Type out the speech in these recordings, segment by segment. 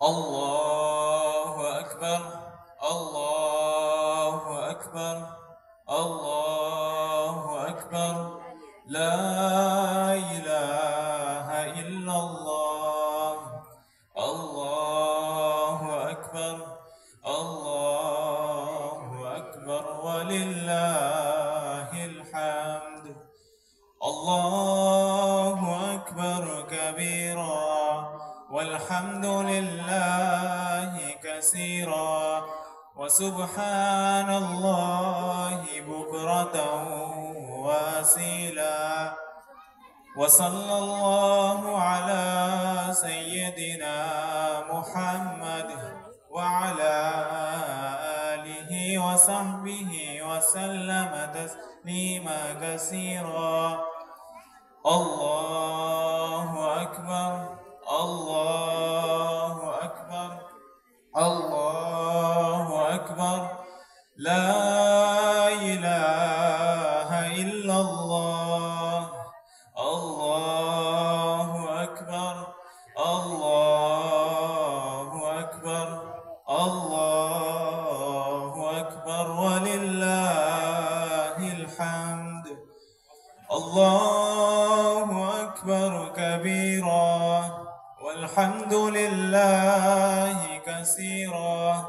الله أكبر. الله أكبر. الله أكبر. لا إله إلا الله. الله أكبر. الله أكبر ولله الحمد. الله أكبر كبيرا والحمد لله كثيرا وسبحان الله بكرة وأصيلا. وصلى الله على سيدنا محمد وعلى آله وصحبه وسلم تسليما كثيرا. الله أكبر. الله أكبر. الله أكبر. لا إله إلا الله. الله أكبر. الله أكبر. الله أكبر ولله الحمد. الله أكبر كبيرا والحمد لله كثيرا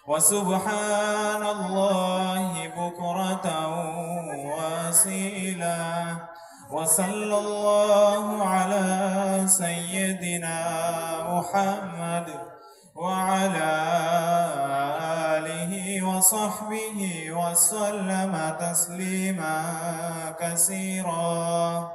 وسبحان الله بكرة وأصيلا. وصلى الله على سيدنا محمد وعلى آله وصحبه وسلم تسليما كثيرا.